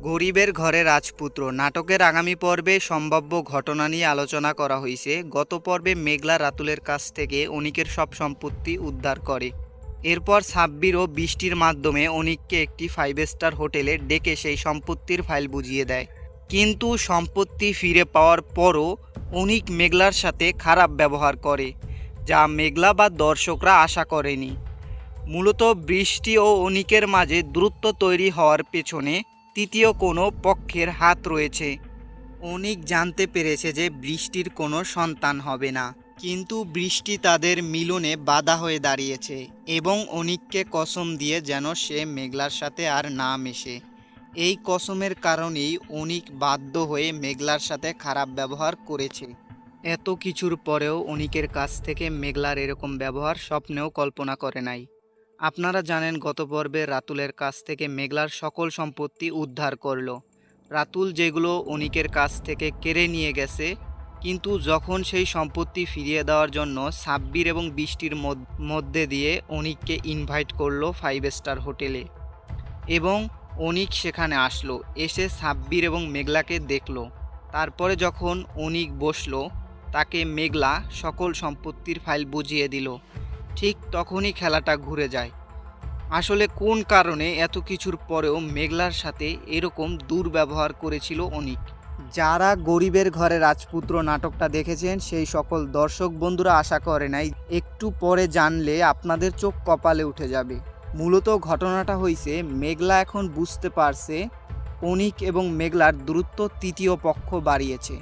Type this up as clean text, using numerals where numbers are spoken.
গরিবের ঘরে রাজপুত্র নাটকের আগামী পর্বে সম্ভাব্য ঘটনা নিয়ে আলোচনা করা হয়েছে। গত পর্বে মেঘলা রাতুলের কাছ থেকে অনিকের সব সম্পত্তি উদ্ধার করে। এরপর সাব্বির ও বৃষ্টির মাধ্যমে অনিককে একটি 5 স্টার হোটেলে ডেকে সেই সম্পত্তির ফাইল বুঝিয়ে দেয়। কিন্তু সম্পত্তি ফিরে পাওয়ার পরও অনিক মেঘলার সাথে খারাপ ব্যবহার করে, যা মেঘলা বা দর্শকরা আশা করেনি। মূলত বৃষ্টি ও অনিকের মাঝে দূরত্ব তৈরি হওয়ার পেছনে তৃতীয় কোনো পক্ষের হাত রয়েছে। অনিক জানতে পেরেছে যে বৃষ্টির কোনো সন্তান হবে না, কিন্তু বৃষ্টি তাদের মিলনে বাধা হয়ে দাঁড়িয়েছে এবং অনিককে কসম দিয়ে যেন সে মেঘলার সাথে আর না মেশে। এই কসমের কারণেই অনিক বাধ্য হয়ে মেঘলার সাথে খারাপ ব্যবহার করেছে। এত কিছুর পরেও অনিকের কাছ থেকে মেঘলার এরকম ব্যবহার স্বপ্নেও কল্পনা করে নাই। আপনারা জানেন গত পর্বে রাতুলের কাছ থেকে মেঘলার সকল সম্পত্তি উদ্ধার করলো। রাতুল যেগুলো অনিকের কাছ থেকে কেড়ে নিয়ে গেছে, কিন্তু যখন সেই সম্পত্তি ফিরিয়ে দেওয়ার জন্য সাব্বির এবং বৃষ্টির মধ্যে দিয়ে অনিককে ইনভাইট করলো 5 স্টার হোটেলে, এবং অনিক সেখানে আসলো। এসে সাব্বির এবং মেঘলাকে দেখলো। তারপরে যখন অনিক বসলো, তাকে মেঘলা সকল সম্পত্তির ফাইল বুঝিয়ে দিল। ঠিক তখনই খেলাটা ঘুরে যায়। আসলে কোন কারণে এত কিছুর পরেও মেঘলার সাথে এরকম দুর্ব্যবহার করেছিল অনিক? যারা গরিবের ঘরে রাজপুত্র নাটকটা দেখেছেন সেই সকল দর্শক বন্ধুরা আশা করে নাই, একটু পরে জানলে আপনাদের চোখ কপালে উঠে যাবে। মূলত ঘটনাটা হয়েছে, মেঘলা এখন বুঝতে পারছে অনিক এবং মেঘলার দূরত্ব তৃতীয় পক্ষ বাড়িয়েছে।